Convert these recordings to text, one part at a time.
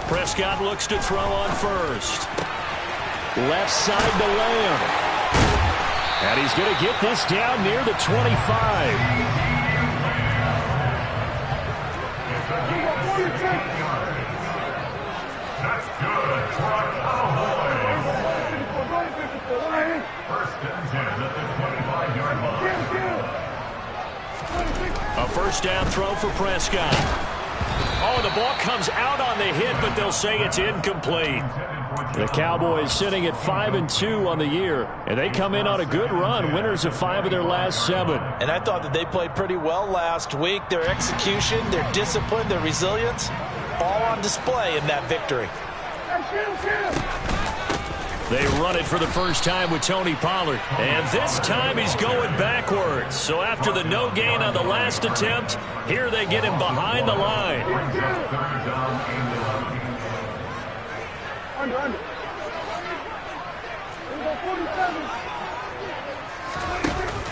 Prescott looks to throw on first. Left side to Lamb. And he's going to get this down near the 25. That's good for a Cowboy. First and 10 at the 25-yard line. A first down throw for Prescott. Oh, the ball comes out on the hit, but they'll say it's incomplete. The Cowboys sitting at 5-2 on the year, and they come in on a good run, winners of 5 of their last 7. And I thought that they played pretty well last week. Their execution, their discipline, their resilience, all on display in that victory. They run it for the first time with Tony Pollard. And this time he's going backwards. So after the no gain on the last attempt, here they get him behind the line.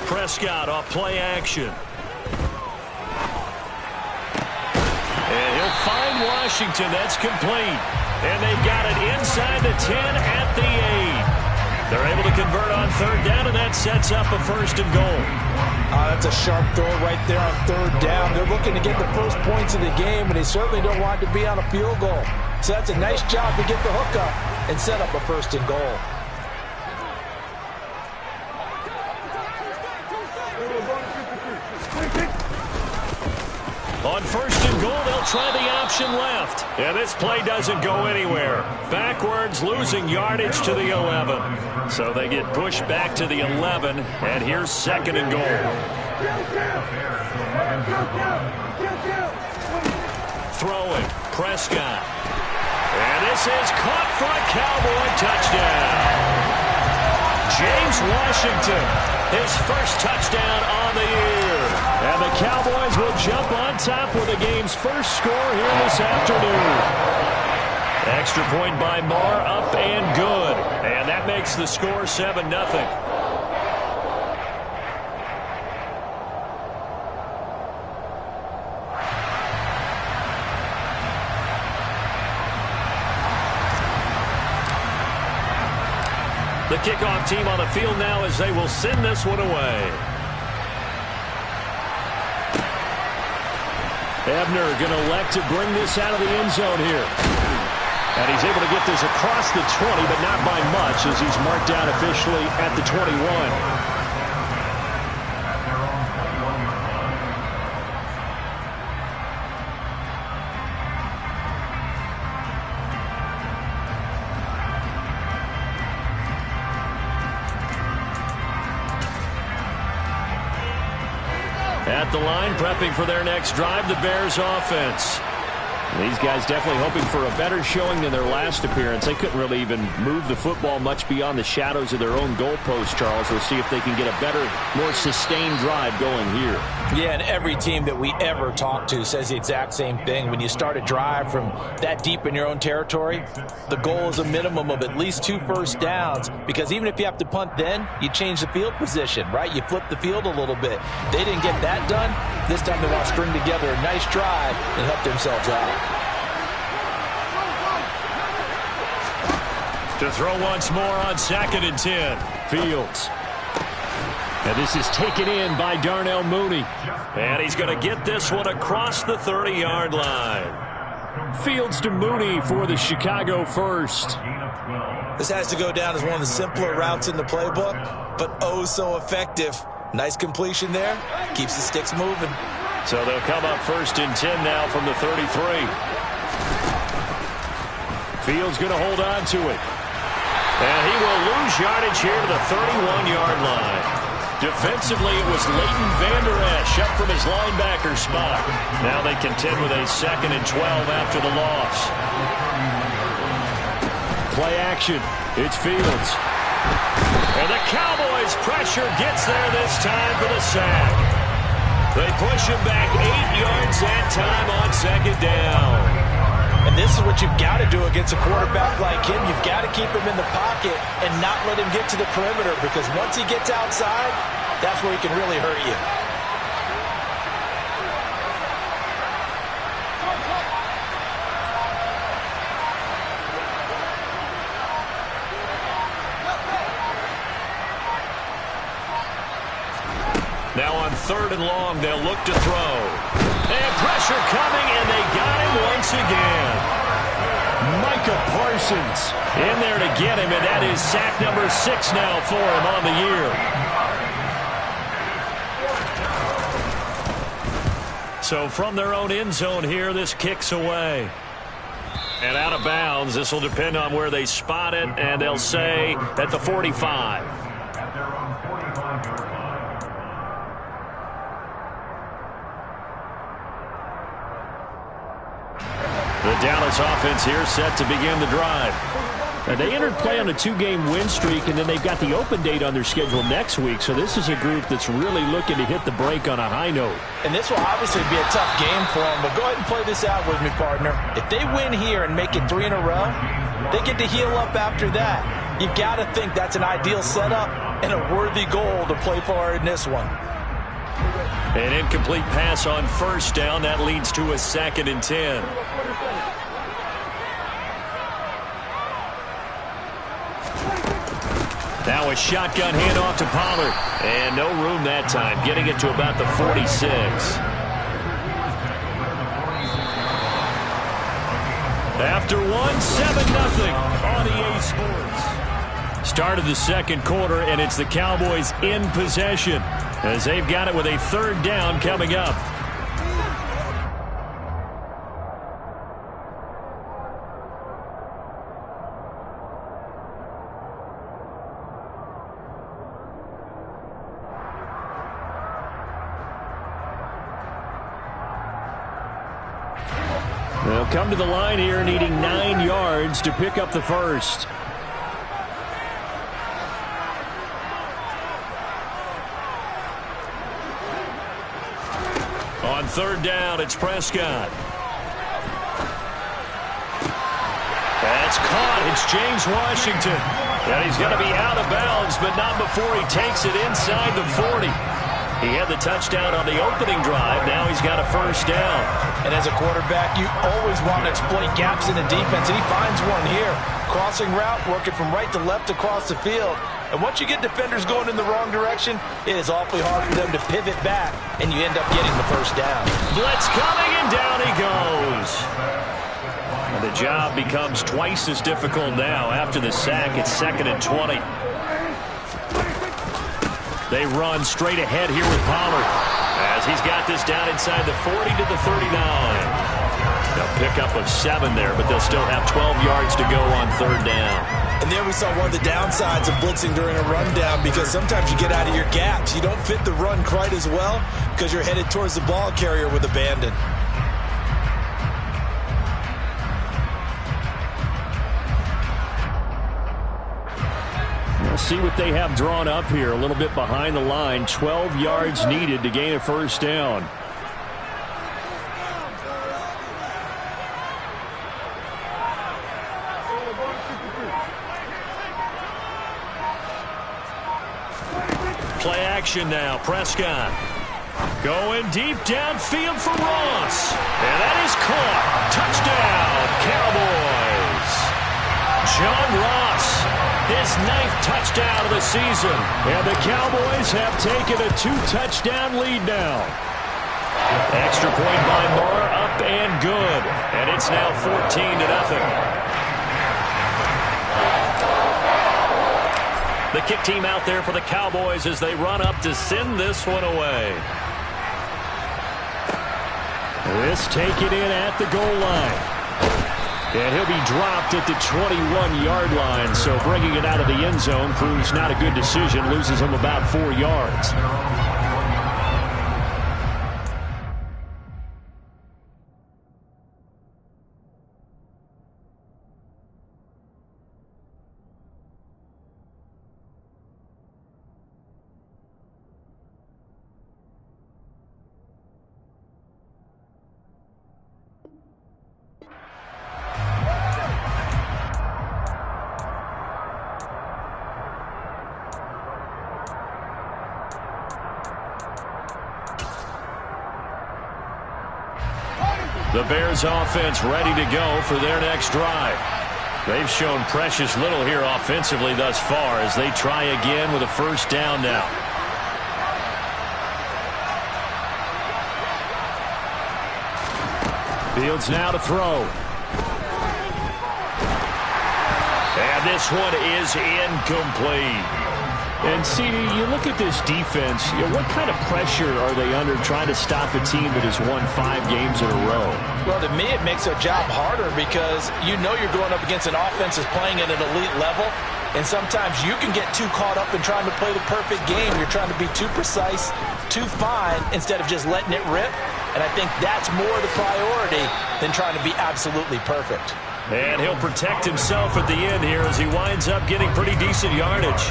Prescott off play action. And he'll find Washington. That's complete. And they've got it inside the 10 at the 8. They're able to convert on third down, and that sets up a first and goal. That's a sharp throw right there on third down. They're looking to get the first points of the game, and they certainly don't want it to be on a field goal. So that's a nice job to get the hook up and set up a first and goal. On first and goal, they'll try the option left. And this play doesn't go anywhere. Backwards, losing yardage to the 11. So they get pushed back to the 11, and here's second and goal. Throwing, Prescott. And this is caught for a Cowboy touchdown. James Washington, his first touchdown on the year. And the Cowboys will jump on top with the game's first score here this afternoon. Extra point by Marr, up and good. And that makes the score 7-0. The kickoff team on the field now as they will send this one away. Ebner going to elect to bring this out of the end zone here. And he's able to get this across the 20, but not by much as he's marked down officially at the 21. At the line, prepping for their next drive, the Bears offense. These guys definitely hoping for a better showing than their last appearance. They couldn't really even move the football much beyond the shadows of their own goalpost, Charles. We'll see if they can get a better, more sustained drive going here. Yeah, and every team that we ever talk to says the exact same thing. When you start a drive from that deep in your own territory, the goal is a minimum of at least 2 first downs, because even if you have to punt then, you change the field position, right? You flip the field a little bit. They didn't get that done. This time they want to string together a nice drive and help themselves out. To throw once more on 2nd and 10. Fields. And this is taken in by Darnell Mooney. And he's going to get this one across the 30-yard line. Fields to Mooney for the Chicago first. This has to go down as one of the simpler routes in the playbook, but oh so effective. Nice completion there. Keeps the sticks moving. So they'll come up 1st and 10 now from the 33. Fields going to hold on to it. And he will lose yardage here to the 31-yard line. Defensively, it was Leighton Vander Esch up from his linebacker spot. Now they contend with a 2nd and 12 after the loss. Play action. It's Fields. And the Cowboys' pressure gets there this time for the sack. They push him back 8 yards that time on 2nd down. And this is what you've got to do against a quarterback like him. You've got to keep him in the pocket and not let him get to the perimeter, because once he gets outside, that's where he can really hurt you. 3rd and long. They'll look to throw. And pressure coming, and they got him once again. Micah Parsons in there to get him, and that is sack number 6 now for him on the year. So from their own end zone here, this kicks away. And out of bounds. This will depend on where they spot it, and they'll say at the 45. At their own 45-yard line. The Dallas offense here set to begin the drive. Now, they entered play on a 2-game win streak, and then they've got the open date on their schedule next week. So this is a group that's really looking to hit the break on a high note. And this will obviously be a tough game for them, but go ahead and play this out with me, partner. If they win here and make it 3 in a row, they get to heal up after that. You've got to think that's an ideal setup and a worthy goal to play for in this one. An incomplete pass on 1st down. That leads to a 2nd and 10. Now a shotgun handoff to Pollard. And no room that time, getting it to about the 46. After 1, 7-0 on EA Sports. Start of the 2nd quarter, and it's the Cowboys in possession as they've got it with a 3rd down coming up. They'll come to the line here needing 9 yards to pick up the 1st. On 3rd down, it's Prescott. That's caught. It's James Washington. And he's going to be out of bounds, but not before he takes it inside the 40. He had the touchdown on the opening drive. Now he's got a 1st down. And as a quarterback, you always want to exploit gaps in the defense, and he finds one here. Crossing route, working from right to left across the field. And once you get defenders going in the wrong direction, it is awfully hard for them to pivot back, and you end up getting the 1st down. Blitz coming, and down he goes. And the job becomes twice as difficult now. After the sack, it's 2nd and 20. They run straight ahead here with Pollard as he's got this down inside the 40 to the 39. They'll pick up of 7 there, but they'll still have 12 yards to go on 3rd down. And there we saw one of the downsides of blitzing during a rundown, because sometimes you get out of your gaps. You don't fit the run quite as well because you're headed towards the ball carrier with abandon. We'll see what they have drawn up here. A little bit behind the line. 12 yards needed to gain a 1st down. Play action now. Prescott going deep downfield for Ross. And that is caught. Touchdown, Cowboys. John Ross, his 9th touchdown of the season. And the Cowboys have taken a 2-touchdown lead now. Extra point by Moore, up and good. And it's now 14-0. The kick team out there for the Cowboys as they run up to send this one away. This taken in at the goal line. And he'll be dropped at the 21-yard line. So bringing it out of the end zone proves not a good decision. Loses him about 4 yards. The Bears offense ready to go for their next drive. They've shown precious little here offensively thus far as they try again with a 1st down now. Fields now to throw. And this one is incomplete. And, CD, you look at this defense, what kind of pressure are they under trying to stop a team that has won 5 games in a row? Well, to me, it makes their job harder because you know you're going up against an offense that's playing at an elite level, and sometimes you can get too caught up in trying to play the perfect game. You're trying to be too precise, too fine, instead of just letting it rip. And I think that's more the priority than trying to be absolutely perfect. And he'll protect himself at the end here as he winds up getting pretty decent yardage.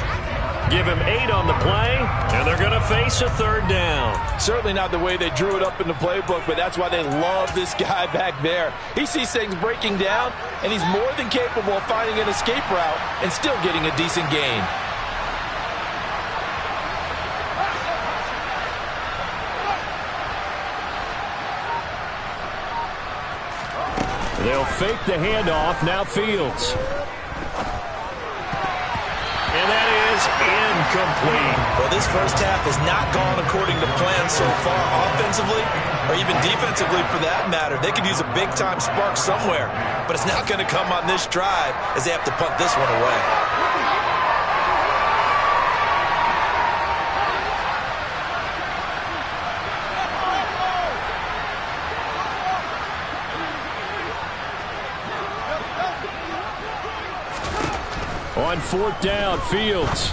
Give him 8 on the play, and they're going to face a 3rd down. Certainly not the way they drew it up in the playbook, but that's why they love this guy back there. He sees things breaking down, and he's more than capable of finding an escape route and still getting a decent gain. They'll fake the handoff. Now Fields. And that is incomplete. Well, this first half has not gone according to plan so far offensively or even defensively for that matter. They could use a big-time spark somewhere, but it's not going to come on this drive as they have to punt this one away. On 4th down, Fields.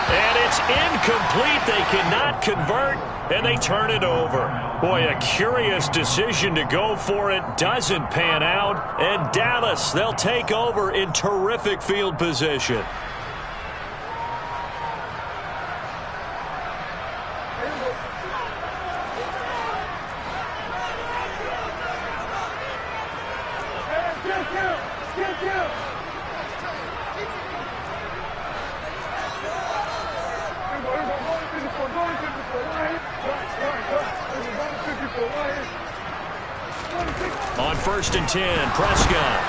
And it's incomplete. They cannot convert, and they turn it over. Boy, a curious decision to go for it. Doesn't pan out. And Dallas, they'll take over in terrific field position. On 1st and 10, Prescott.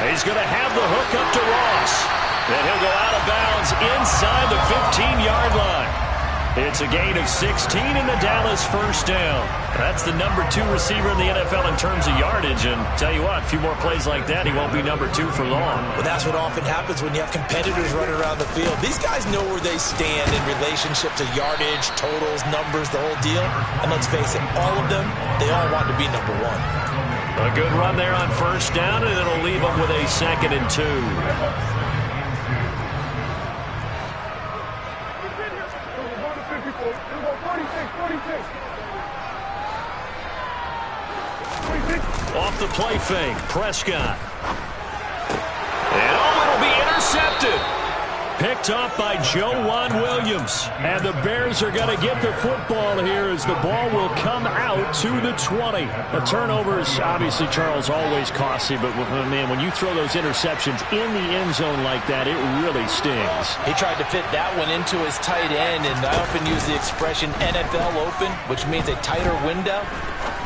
He's going to have the hook up to Ross. And he'll go out of bounds inside the 15-yard line. It's a gain of 16 in the Dallas 1st down. That's the number 2 receiver in the NFL in terms of yardage. And tell you what, a few more plays like that, he won't be number 2 for long. Well, that's what often happens when you have competitors running around the field. These guys know where they stand in relationship to yardage, totals, numbers, the whole deal. And let's face it, all of them, they all want to be number 1. A good run there on 1st down, and it'll leave them with a 2nd and 2. Off the play fake, Prescott. And it'll be intercepted. Picked off by Joejuan Williams. And the Bears are going to get the football here as the ball will come out to the 20. The turnovers, obviously, Charles, always costly. But, man, when you throw those interceptions in the end zone like that, it really stings. He tried to fit that one into his tight end, and I often use the expression NFL open, which means a tighter window.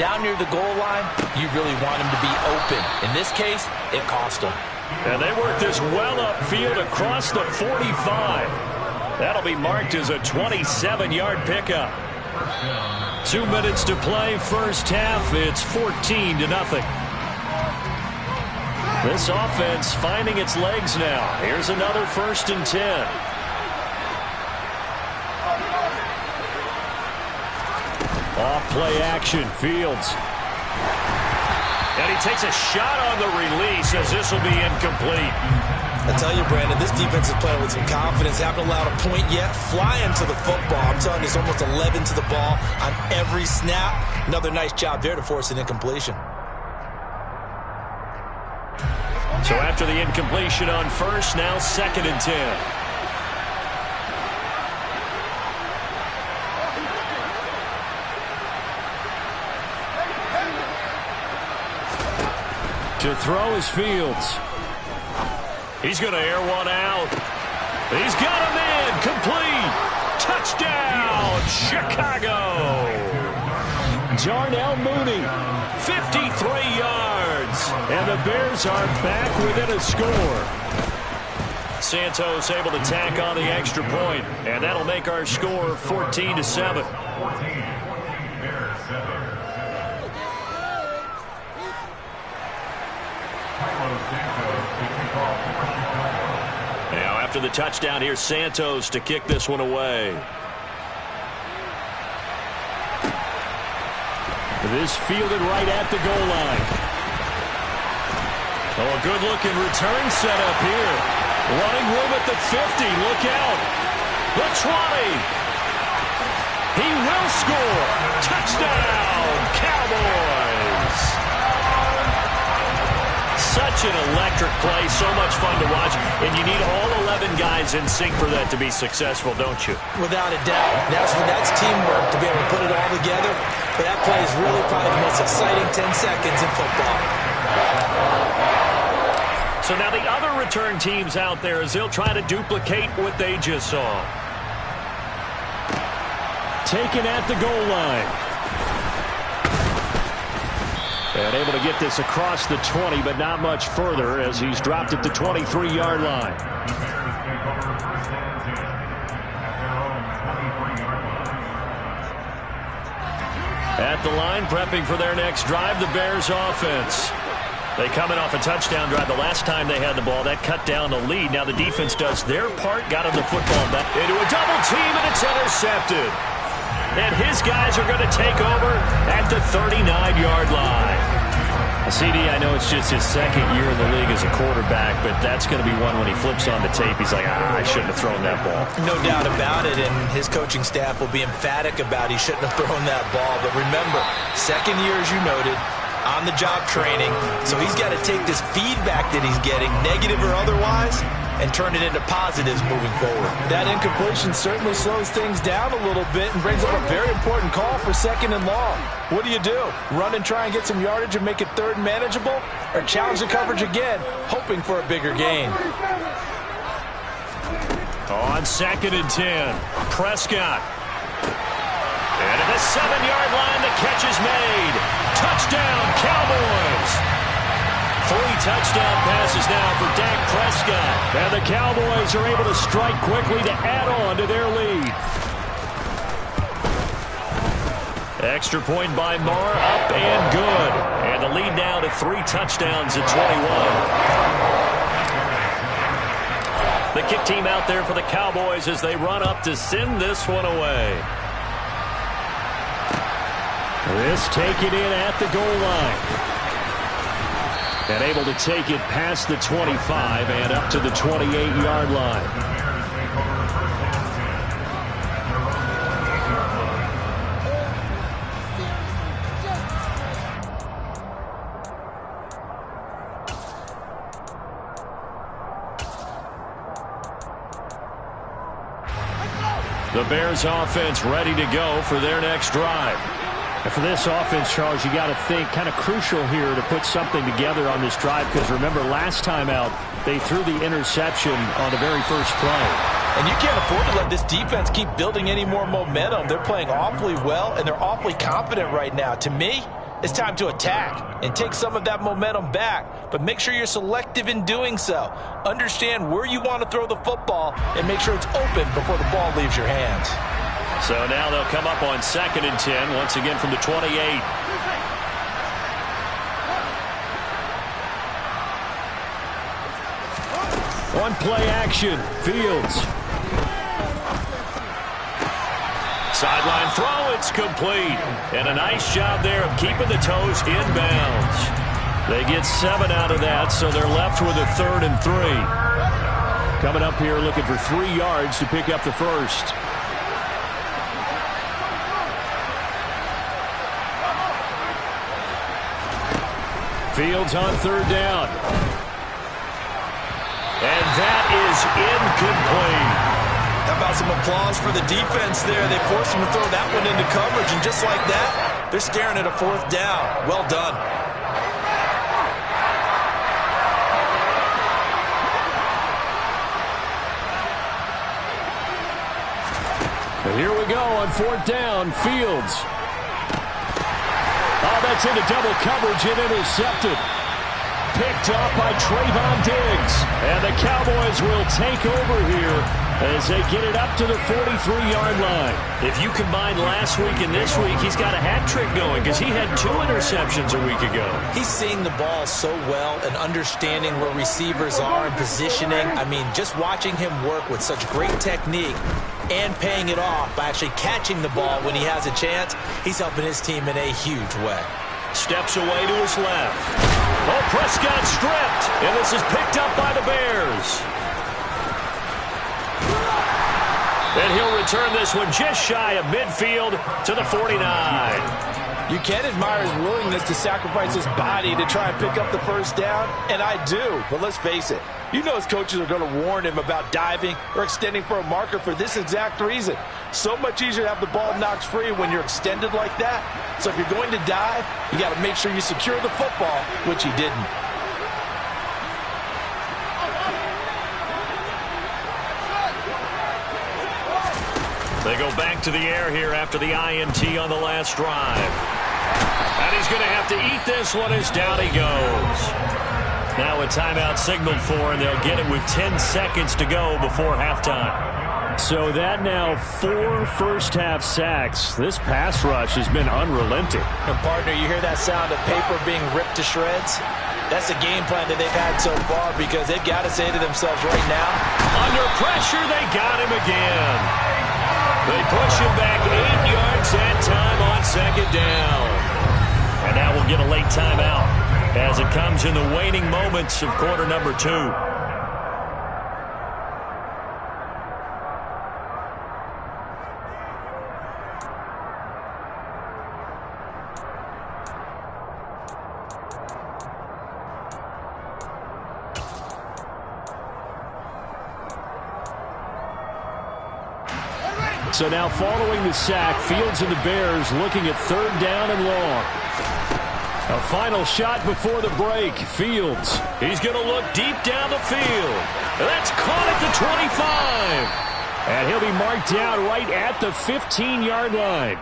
Down near the goal line, you really want him to be open. In this case, it cost him. And they work this well upfield across the 45. That'll be marked as a 27-yard pickup. 2 minutes to play, 1st half. It's 14-0. This offense finding its legs now. Here's another 1st and 10. Off play action, Fields. And he takes a shot on the release as this will be incomplete. I tell you, Brandon, this defense is playing with some confidence. Haven't allowed a point yet. Flying to the football. I'm telling you, it's almost 11 to the ball on every snap. Another nice job there to force an incompletion. So after the incompletion on 1st, now 2nd and 10. To throw is Fields. He's going to air one out. He's got him in. Complete. Touchdown, Chicago. Darnell Mooney. 53 yards. And the Bears are back within a score. Santos able to tack on the extra point, and that'll make our score 14-7. Now after the touchdown, here's Santos to kick this one away. This fielded right at the goal line. Oh, a good-looking return setup here. Running room at the 50. Look out. The 20. He will score. Touchdown, Cowboys. Such an electric play. So much fun to watch. And you need all 11 guys in sync for that to be successful, don't you? Without a doubt. That's teamwork to be able to put it all together. But that play is really probably the most exciting 10 seconds in football. So now the other return teams out there as they'll try to duplicate what they just saw. Taken at the goal line. And able to get this across the 20, but not much further as he's dropped at the 23-yard line. At the line, prepping for their next drive, the Bears offense. They coming off a touchdown drive the last time they had the ball. That cut down the lead. Now the defense does their part, got him the football back into a double team, and it's intercepted. And his guys are going to take over at the 39-yard line. CD, I know it's just his second year in the league as a quarterback, but that's going to be one when he flips on the tape. He's like, I shouldn't have thrown that ball. No doubt about it, and his coaching staff will be emphatic about he shouldn't have thrown that ball. But remember, second year, as you noted, on-the-job training, so he's got to take this feedback that he's getting, negative or otherwise, and turn it into positives moving forward. That incompletion certainly slows things down a little bit and brings up a very important call for second and long. What do? Run and try and get some yardage and make it third and manageable, or challenge the coverage again, hoping for a bigger gain? On 2nd and 10, Prescott. And at the 7-yard line, the catch is made. Touchdown, Cowboys. 3 touchdown passes now for Dak Prescott. And the Cowboys are able to strike quickly to add on to their lead. Extra point by Marr, up and good. And the lead now to 3 touchdowns at 21. The kick team out there for the Cowboys as they run up to send this one away. This taken in at the goal line. And able to take it past the 25 and up to the 28-yard line. The Bears offense ready to go for their next drive. And for this offense, Charles, you got to think kind of crucial here to put something together on this drive, because remember last time out they threw the interception on the very first play. And you can't afford to let this defense keep building any more momentum. They're playing awfully well, and they're awfully confident right now. To me, it's time to attack and take some of that momentum back, but make sure you're selective in doing so. Understand where you want to throw the football and make sure it's open before the ball leaves your hands. So now they'll come up on 2nd and 10, once again from the 28. One play action, Fields. Sideline throw, it's complete. And a nice job there of keeping the toes inbounds. They get 7 out of that, so they're left with a 3rd and 3. Coming up here looking for 3 yards to pick up the first. Fields on 3rd down. And that is incomplete. How about some applause for the defense there? They forced him to throw that one into coverage, and just like that, they're staring at a 4th down. Well done. And here we go on 4th down, Fields. Oh, that's into double coverage and intercepted. picked up by Trayvon Diggs. And the Cowboys will take over here as they get it up to the 43-yard line. If you combine last week and this week, he's got a hat trick going because he had 2 interceptions a week ago. He's seeing the ball so well and understanding where receivers are and positioning. I mean, just watching him work with such great technique and paying it off by actually catching the ball when he has a chance, he's helping his team in a huge way. Steps away to his left. Oh, Prescott stripped, and this is picked up by the Bears. And he'll return this one just shy of midfield to the 49. You can admire his willingness to sacrifice his body to try and pick up the first down, and I do. But let's face it, you know his coaches are going to warn him about diving or extending for a marker for this exact reason. So much easier to have the ball knocked free when you're extended like that. So if you're going to dive, you got to make sure you secure the football, which he didn't. They go back to the air here after the INT on the last drive. And he's going to have to eat this one as down he goes. Now a timeout signaled for, and they'll get it with 10 seconds to go before halftime. So that now 4 first-half sacks. This pass rush has been unrelenting. And partner, you hear that sound of paper being ripped to shreds? That's the game plan that they've had so far because they've got to say to themselves right now, under pressure, they got him again. They push him back 8 yards that time on second down. And now we'll get a late timeout as it comes in the waning moments of quarter number 2. So now following the sack, Fields and the Bears looking at 3rd down and long. A final shot before the break. Fields. He's going to look deep down the field. That's caught at the 25. And he'll be marked down right at the 15-yard line.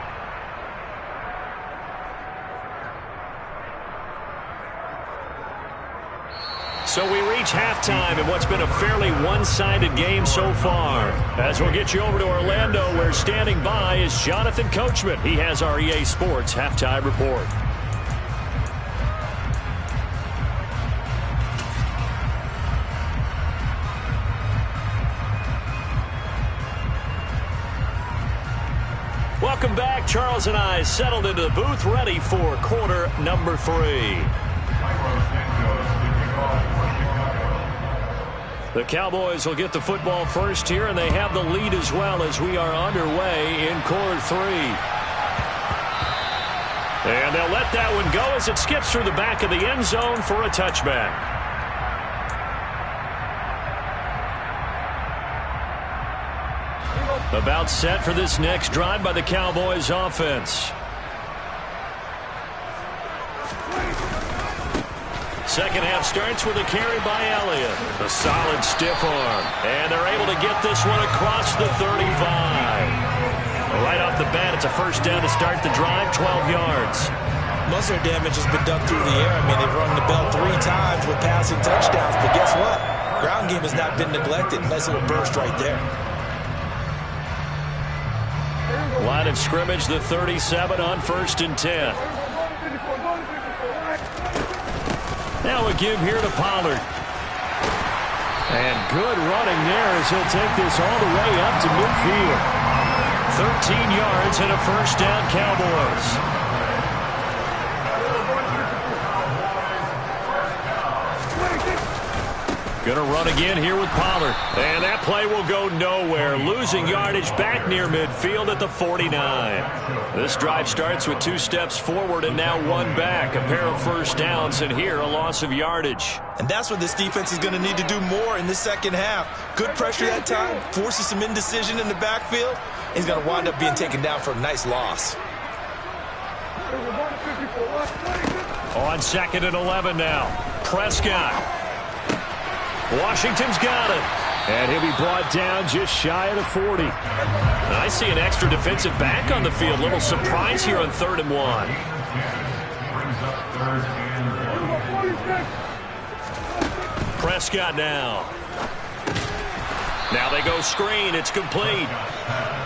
So we reach halftime in what's been a fairly one-sided game so far. As we'll get you over to Orlando, where standing by is Jonathan Coachman. He has our EA Sports halftime report. Welcome back. Charles and I settled into the booth, ready for quarter number 3. The Cowboys will get the football first here, and they have the lead as well as we are underway in quarter 3. And they'll let that one go as it skips through the back of the end zone for a touchback. About set for this next drive by the Cowboys offense. Second half starts with a carry by Elliott. A solid stiff arm. And they're able to get this one across the 35. Right off the bat, it's a first down to start the drive, 12 yards. Most of their damage has been done through the air. I mean, they've rung the bell 3 times with passing touchdowns. But guess what? Ground game has not been neglected. Nice little burst right there. Line of scrimmage, the 37 on 1st and 10. Now a give here to Pollard. And good running there as he'll take this all the way up to midfield. 13 yards and a first down, Cowboys. Going to run again here with Pollard. And that play will go nowhere. Losing yardage back near midfield at the 49. This drive starts with 2 steps forward and now 1 back. A pair of first downs, and here a loss of yardage. And that's what this defense is going to need to do more in the second half. Good pressure that time. Forces some indecision in the backfield. He's going to wind up being taken down for a nice loss. On 2nd and 11 now. Prescott. Washington's got it. And he'll be brought down just shy of the 40. I see an extra defensive back on the field. Little surprise here on 3rd and 1. Prescott now. Now they go screen. It's complete.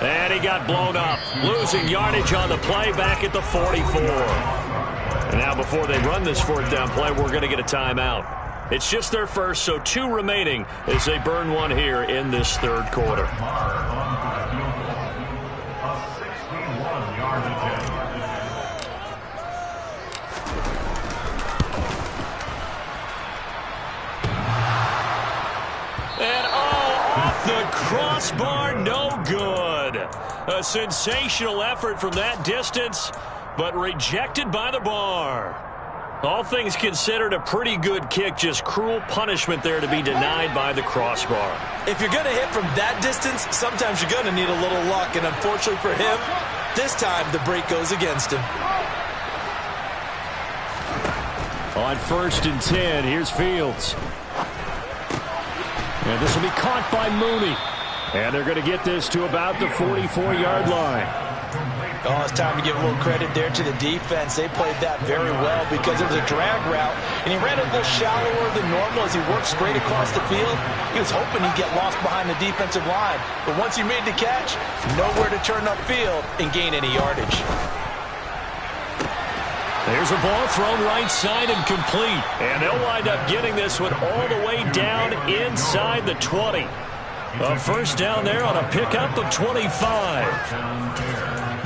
And he got blown up. Losing yardage on the play back at the 44. And now before they run this fourth down play, we're going to get a timeout. It's just their first, so 2 remaining as they burn one here in this third quarter. And off the crossbar, no good. A sensational effort from that distance, but rejected by the bar. All things considered, a pretty good kick, just cruel punishment there to be denied by the crossbar. If you're going to hit from that distance, sometimes you're going to need a little luck, and unfortunately for him, this time the break goes against him. On 1st and 10, here's Fields. And this will be caught by Mooney. And they're going to get this to about the 44-yard line. Oh, it's time to give a little credit there to the defense. They played that very well because it was a drag route, and he ran a little shallower than normal as he worked straight across the field. He was hoping he'd get lost behind the defensive line, but once he made the catch, nowhere to turn upfield and gain any yardage. There's a ball thrown right side and complete, and they'll wind up getting this one all the way down inside the 20. A first down there on a pickup of 25.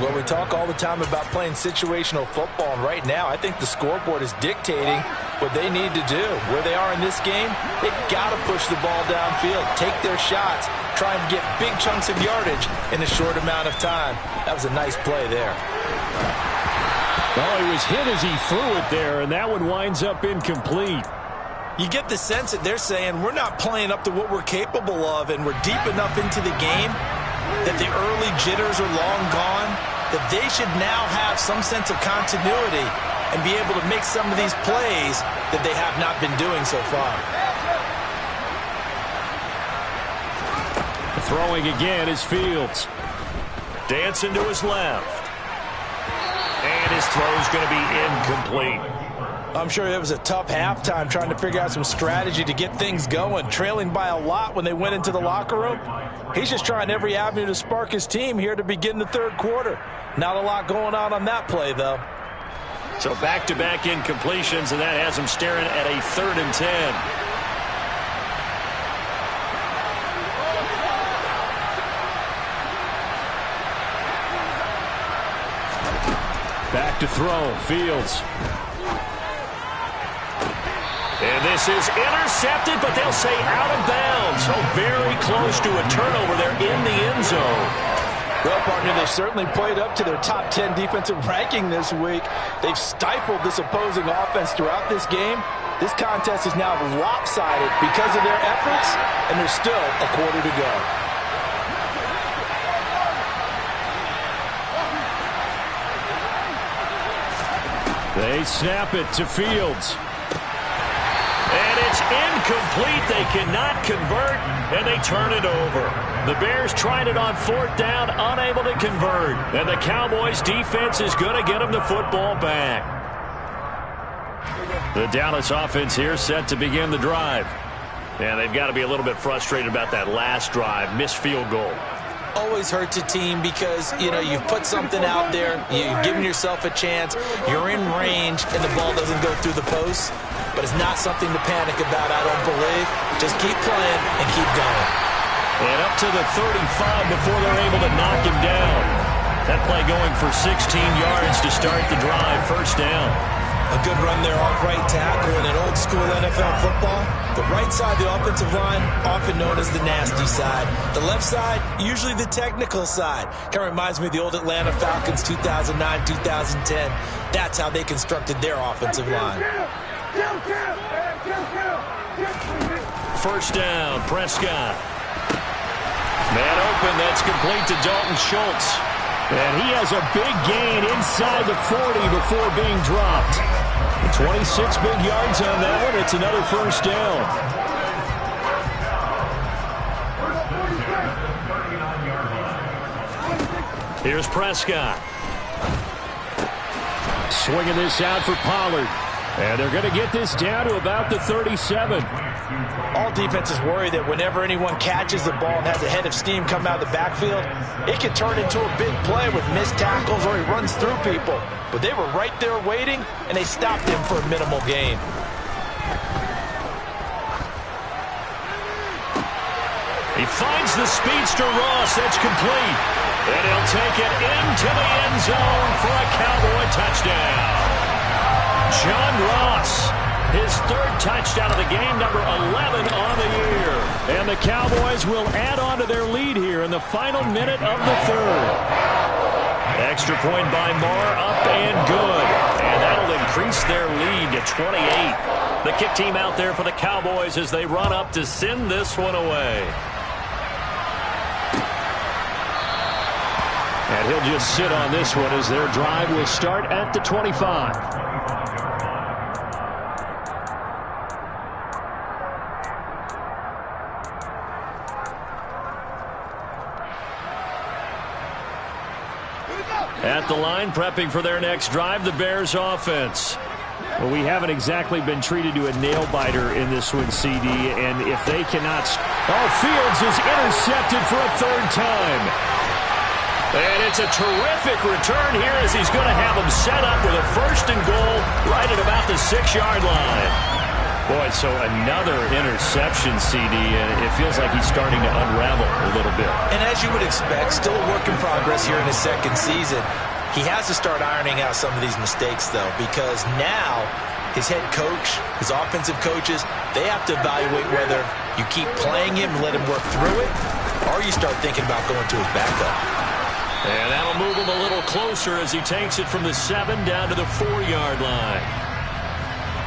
Well, we talk all the time about playing situational football, and right now I think the scoreboard is dictating what they need to do. Where they are in this game, they've got to push the ball downfield, take their shots, try and get big chunks of yardage in a short amount of time. That was a nice play there. Well, he was hit as he threw it there, and that one winds up incomplete. You get the sense that they're saying we're not playing up to what we're capable of, and we're deep enough into the game that the early jitters are long gone, that they should now have some sense of continuity and be able to make some of these plays that they have not been doing so far. Throwing again is Fields. Dancing to his left. And his throw's going to be incomplete. I'm sure it was a tough halftime trying to figure out some strategy to get things going, trailing by a lot when they went into the locker room. He's just trying every avenue to spark his team here to begin the third quarter. Not a lot going on that play, though. So back-to-back incompletions, and that has him staring at a 3rd and 10. Back to throw, Fields. And this is intercepted, but they'll say out of bounds. So very close to a turnover there in the end zone. Well, partner, they certainly played up to their top 10 defensive ranking this week. They've stifled this opposing offense throughout this game. This contest is now lopsided because of their efforts, and there's still a quarter to go. They snap it to Fields. And it's incomplete. They cannot convert, and they turn it over. The Bears tried it on 4th down, unable to convert. And the Cowboys' defense is going to get them the football back. The Dallas offense here set to begin the drive. And they've got to be a little bit frustrated about that last drive, missed field goal. Always hurts a team because, you know, you've put something out there, you've given yourself a chance, you're in range, and the ball doesn't go through the post. But it's not something to panic about, I don't believe. Just keep playing and keep going. And up to the 35 before they're able to knock him down. That play going for 16 yards to start the drive, first down. A good run there off right tackle in an old school NFL football. The right side of the offensive line, often known as the nasty side. The left side, usually the technical side. Kind of reminds me of the old Atlanta Falcons 2009-2010. That's how they constructed their offensive line. First down, Prescott. Man open, that's complete to Dalton Schultz. And he has a big gain inside the 40 before being dropped. 26 big yards on that one. It's another first down. Here's Prescott. Swinging this out for Pollard. And they're going to get this down to about the 37. All defenses worry that whenever anyone catches the ball and has a head of steam come out of the backfield, it can turn into a big play with missed tackles or he runs through people. But they were right there waiting, and they stopped him for a minimal gain. He finds the speedster Ross. That's complete. And he'll take it into the end zone for a Cowboy touchdown. John Ross, his third touchdown of the game, number 11 on the year. And the Cowboys will add on to their lead here in the final minute of the third. Extra point by Marr, up and good. And that'll increase their lead to 28. The kick team out there for the Cowboys as they run up to send this one away. And he'll just sit on this one as their drive will start at the 25. At the line, prepping for their next drive, the Bears offense. Well, we haven't exactly been treated to a nail-biter in this one, CD, and if they cannot... Fields is intercepted for a third time. And it's a terrific return here as he's going to have them set up with a first and goal right at about the 6-yard line. Boy, so another interception, CD, and it feels like he's starting to unravel a little bit. And as you would expect, still a work in progress here in his second season. He has to start ironing out some of these mistakes, though, because now his head coach, his offensive coaches, they have to evaluate whether you keep playing him and let him work through it, or you start thinking about going to his backup. And that'll move him a little closer as he takes it from the 7 down to the 4-yard line.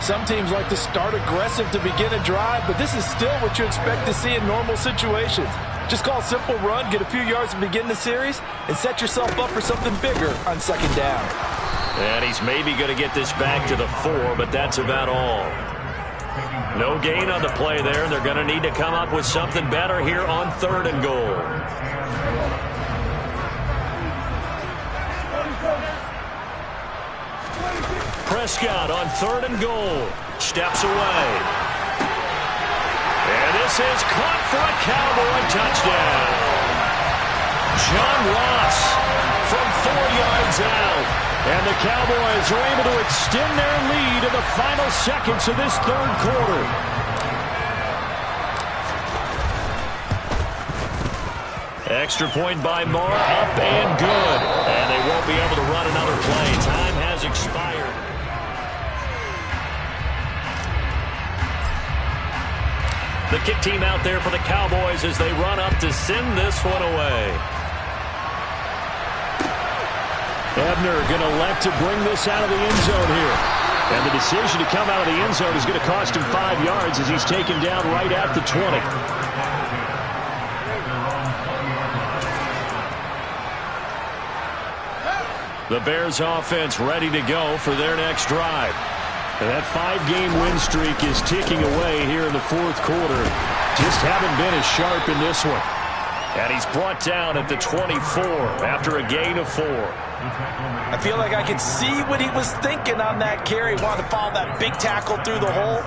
Some teams like to start aggressive to begin a drive, but this is still what you expect to see in normal situations. Just call a simple run, get a few yards to begin the series, and set yourself up for something bigger on second down. And he's maybe going to get this back to the 4, but that's about all. No gain on the play there. They're going to need to come up with something better here on 3rd and goal. Prescott on 3rd and goal. Steps away. And this is caught for a Cowboy touchdown. John Ross from 4 yards out. And the Cowboys are able to extend their lead in the final seconds of this third quarter. Extra point by Marr, up and good. And they won't be able to run another play. Time has expired. The kick team out there for the Cowboys as they run up to send this one away. Ebner going to elect to bring this out of the end zone here. And the decision to come out of the end zone is going to cost him 5 yards as he's taken down right at the 20. The Bears offense ready to go for their next drive. And that 5-game win streak is ticking away here in the fourth quarter. Just haven't been as sharp in this one. And he's brought down at the 24 after a gain of 4. I feel like I could see what he was thinking on that carry. Wanted to follow that big tackle through the hole.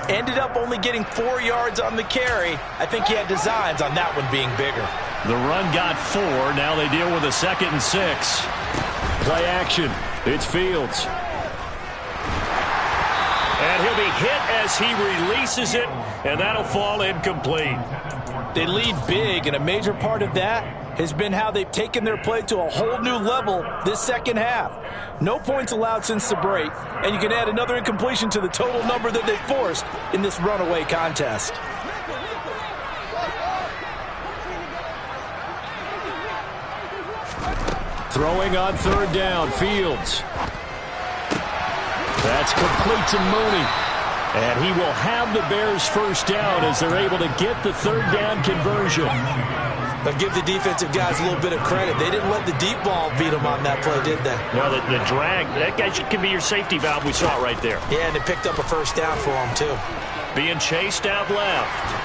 Ended up only getting 4 yards on the carry. I think he had designs on that one being bigger. The run got 4. Now they deal with a 2nd and 6. Play action. It's Fields. And he'll be hit as he releases it, and that'll fall incomplete. They lead big, and a major part of that has been how they've taken their play to a whole new level this second half. No points allowed since the break, and you can add another incompletion to the total number that they forced in this runaway contest. Throwing on 3rd down, Fields. That's complete to Mooney. And he will have the Bears first down as they're able to get the 3rd down conversion. But give the defensive guys a little bit of credit. They didn't let the deep ball beat them on that play, did they? No, the drag, that guy could be your safety valve. We saw it right there. Yeah, and it picked up a first down for him, too. Being chased out left.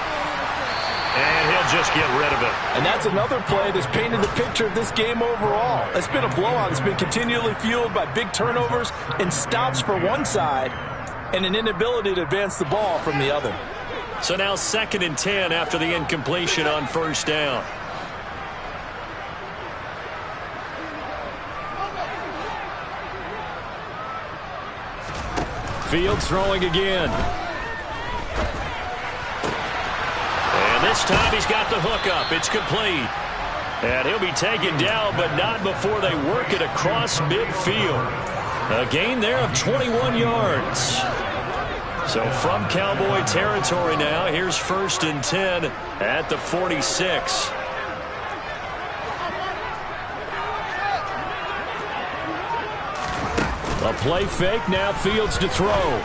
And he'll just get rid of it. And that's another play that's painted the picture of this game overall. It's been a blowout. It's been continually fueled by big turnovers and stops for one side and an inability to advance the ball from the other. So now 2nd and 10 after the incompletion on 1st down. Fields throwing again. And this time he's got the hook up. It's complete. And he'll be taken down, but not before they work it across midfield. A gain there of 21 yards. So from Cowboy territory now, here's 1st and 10 at the 46. A play fake, now Fields to throw.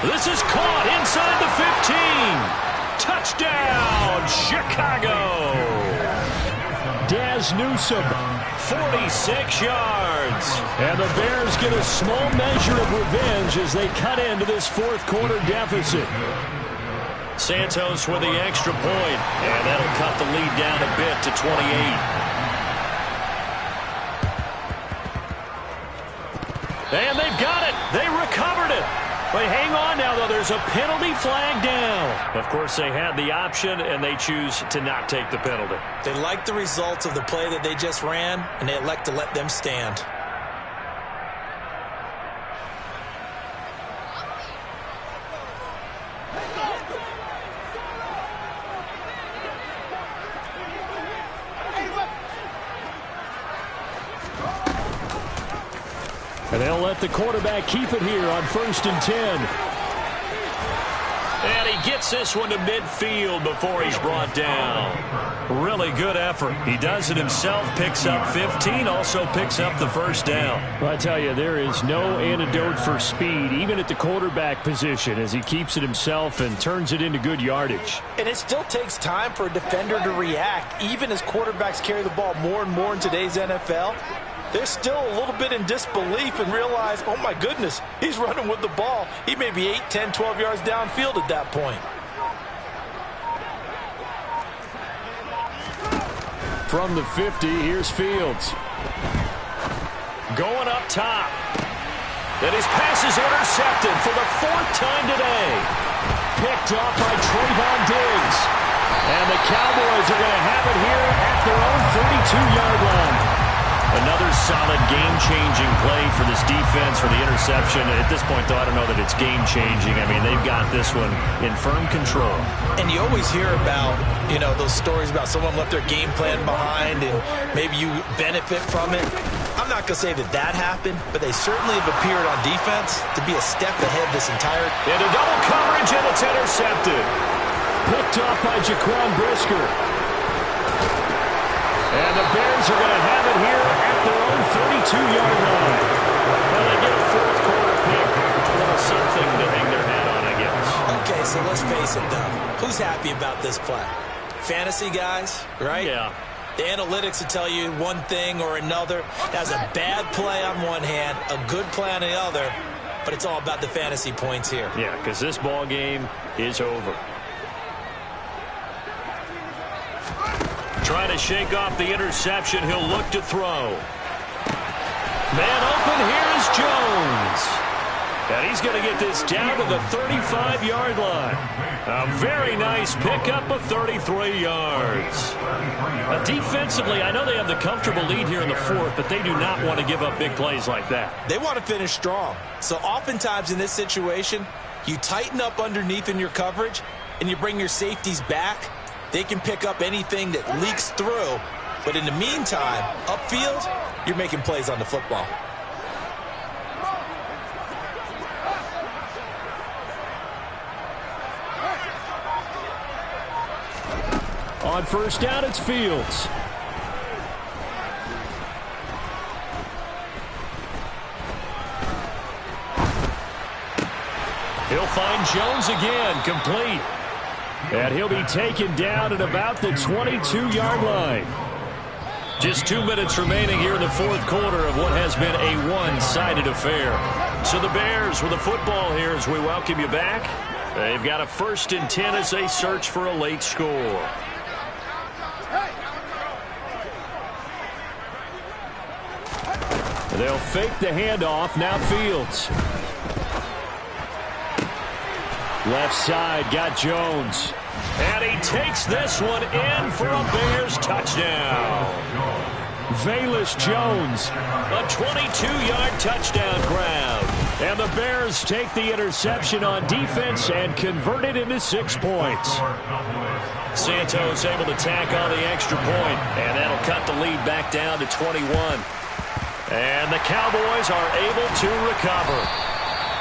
This is caught inside the 15. Touchdown, Chicago. Daz Newsome, 46 yards. and the Bears get a small measure of revenge as they cut into this 4th quarter deficit. Santos with the extra point, and that'll cut the lead down a bit to 28. And they've got it. They recovered it. But hang on now, though. There's a penalty flag down. Of course, they had the option, and they choose to not take the penalty. They like the results of the play that they just ran, and they elect to let them stand. And they'll let the quarterback keep it here on 1st and 10. And he gets this one to midfield before he's brought down. Really good effort. He does it himself, picks up 15, also picks up the 1st down. Well, I tell you, there is no antidote for speed, even at the quarterback position, as he keeps it himself and turns it into good yardage. And it still takes time for a defender to react, even as quarterbacks carry the ball more and more in today's NFL. They're still a little bit in disbelief and realize, oh my goodness, he's running with the ball. He may be 8, 10, 12 yards downfield at that point. From the 50, here's Fields. Going up top. And his pass is intercepted for the 4th time today. Picked off by Trayvon Diggs. And the Cowboys are going to have it here at their own 32-yard line. Another solid game-changing play for this defense for the interception. At this point, though, I don't know that it's game-changing. I mean, they've got this one in firm control. And you always hear about, those stories about someone left their game plan behind and maybe you benefit from it. I'm not going to say that happened, but they certainly have appeared on defense to be a step ahead this entire... Into double coverage, and it's intercepted. Picked off by Jaquan Brisker. And the Bears are going to have it here at their own 32-yard line. Well, they get a 4th quarter pick. A little something to hang their hat on, I guess. Okay, so let's face it, though. Who's happy about this play? Fantasy guys, right? Yeah. The analytics will tell you one thing or another. That's a bad play on one hand, a good play on the other, but it's all about the fantasy points here. Yeah, because this ball game is over. Trying to shake off the interception. He'll look to throw. Man open. Here's Jones. And he's going to get this down to the 35-yard line. A very nice pickup of 33 yards. Defensively, I know they have the comfortable lead here in the 4th, but they do not want to give up big plays like that. They want to finish strong. So oftentimes in this situation, you tighten up underneath in your coverage, and you bring your safeties back. They can pick up anything that leaks through. But in the meantime, upfield, you're making plays on the football. On 1st down, it's Fields. He'll find Jones again, complete. And he'll be taken down at about the 22-yard line. Just 2 minutes remaining here in the 4th quarter of what has been a one-sided affair. So the Bears with the football here as we welcome you back. They've got a 1st and 10 as they search for a late score. They'll fake the handoff. Now Fields. Left side, got Jones. And he takes this one in for a Bears touchdown. Velus Jones. A 22-yard touchdown grab. And the Bears take the interception on defense and convert it into 6 points. Santos able to tack on the extra point, and that'll cut the lead back down to 21. And the Cowboys are able to recover.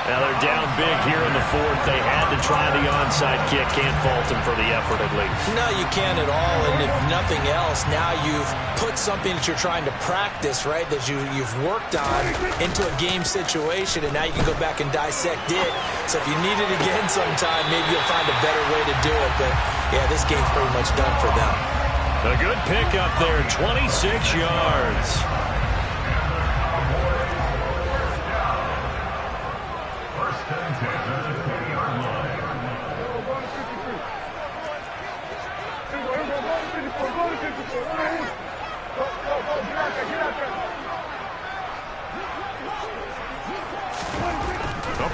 Now they're down big here in the fourth. They had to try the onside kick. Can't fault them for the effort at least. No, you can't at all. And if nothing else, now you've put something that you're trying to practice, right, that you've worked on into a game situation, and now you can go back and dissect it. So if you need it again sometime, maybe you'll find a better way to do it. But, yeah, this game's pretty much done for them. A good pickup there, 26 yards.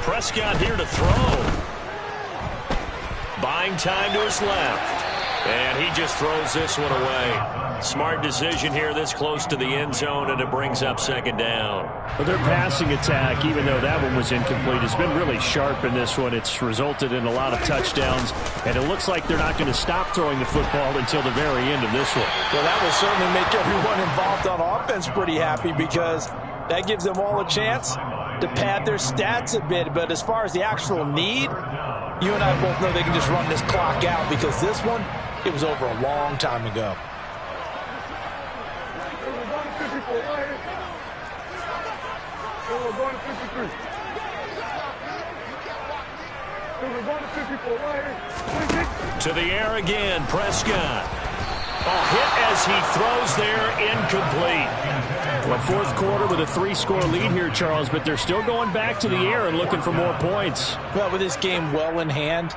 Prescott here to throw. Buying time to his left. And he just throws this one away. Smart decision here this close to the end zone, and it brings up second down. Well, their passing attack, even though that one was incomplete, has been really sharp in this one. It's resulted in a lot of touchdowns, and it looks like they're not going to stop throwing the football until the very end of this one. Well, that will certainly make everyone involved on offense pretty happy, because that gives them all a chance to pad their stats a bit. But as far as the actual need, you and I both know they can just run this clock out, because this one, it was over a long time ago. To the air again, Prescott. A hit as he throws there, incomplete. Well, fourth quarter with a 3-score lead here, Charles, but they're still going back to the air and looking for more points. Well, with this game well in hand,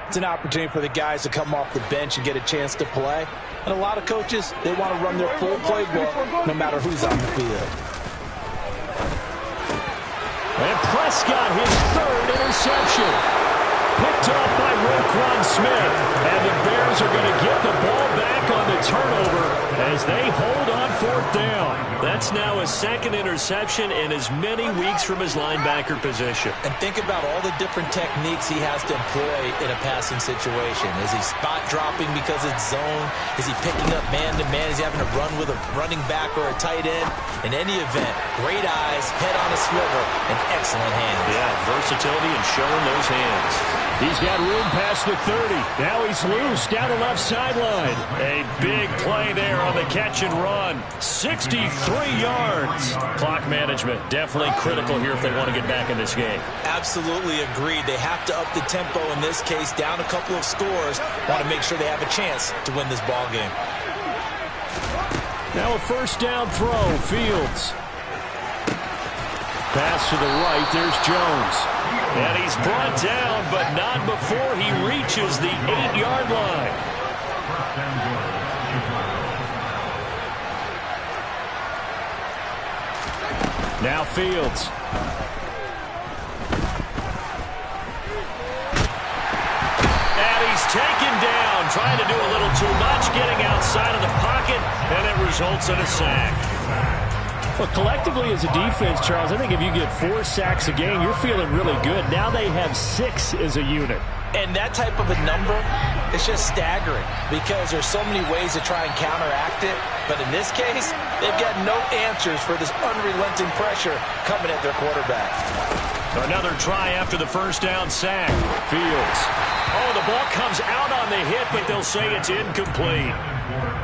it's an opportunity for the guys to come off the bench and get a chance to play. And a lot of coaches, they want to run their full playbook no matter who's on the field. And Prescott, his third interception. Picked up by Roquan Smith. And the Bears are going to get the ball back on the turnover as they hold on fourth down. That's now his second interception in as many weeks from his linebacker position. And think about all the different techniques he has to employ in a passing situation. Is he spot dropping because it's zone? Is he picking up man-to-man? Is he having to run with a running back or a tight end? In any event, great eyes, head on a swivel, and excellent hands. Yeah, versatility and showing those hands. He's got room past the 30. Now he's loose down the left sideline. A big play there on the catch and run. 63 yards. Clock management definitely critical here if they want to get back in this game. Absolutely agreed. They have to up the tempo in this case, down a couple of scores. Want to make sure they have a chance to win this ball game. Now a first down throw. Fields. Pass to the right. There's Jones. And he's brought down, but not before he reaches the 8-yard line. Now Fields. And he's taken down, trying to do a little too much, getting outside of the pocket, and it results in a sack. Well, collectively as a defense, Charles, I think if you get 4 sacks a game, you're feeling really good. Now they have 6 as a unit. And that type of a number is just staggering, because there's so many ways to try and counteract it. But in this case, they've got no answers for this unrelenting pressure coming at their quarterback. Another try after the first down sack. Fields. Oh, the ball comes out on the hit, but they'll say it's incomplete.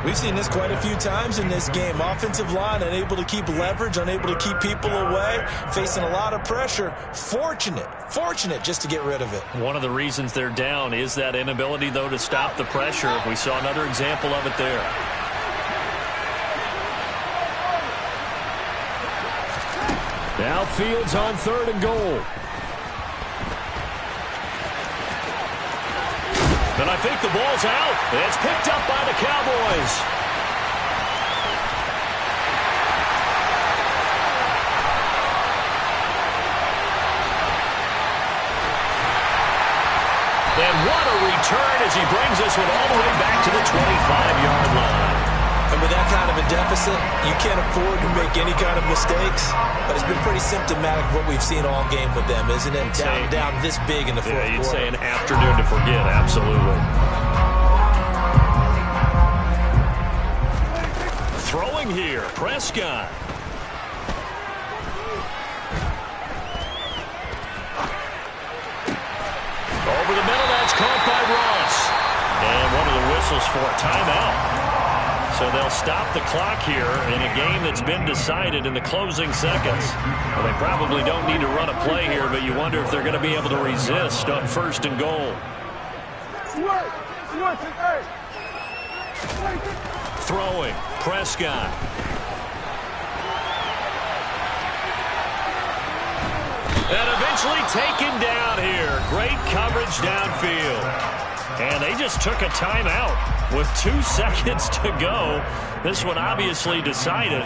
We've seen this quite a few times in this game. Offensive line unable to keep leverage, unable to keep people away, facing a lot of pressure. Fortunate just to get rid of it. One of the reasons they're down is that inability, though, to stop the pressure. We saw another example of it there. Now Fields on 3rd and goal. And I think the ball's out. It's picked up by the Cowboys. And what a return as he brings this one all the way back to the 25-yard line. And with that kind of a deficit, you can't afford to make any kind of mistakes. But it's been pretty symptomatic of what we've seen all game with them, isn't it? Down this big in the fourth quarter. Yeah, you'd say an afternoon to forget, absolutely. Throwing here, Prescott. Over the middle, that's caught by Ross. And one of the whistles for a timeout. So they'll stop the clock here in a game that's been decided in the closing seconds. Well, they probably don't need to run a play here, but you wonder if they're going to be able to resist on 1st and goal. Throwing, Prescott. And eventually taken down here. Great coverage downfield. And they just took a timeout with 2 seconds to go. This one obviously decided.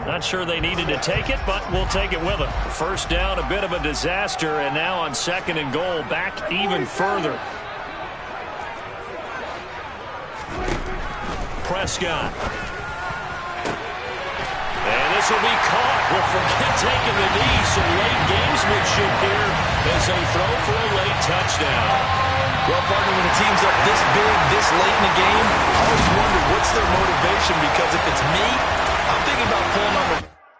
Not sure they needed to take it, but we'll take it with them. First down, a bit of a disaster, and now on 2nd and goal, back even further. Prescott. And this will be caught. We'll forget taking the knee. Some late gamesmanship here as they throw for a late touchdown. Well, partner, when a team's up this big, this late in the game, I always wonder what's their motivation, because if it's me, I'm thinking about pulling on the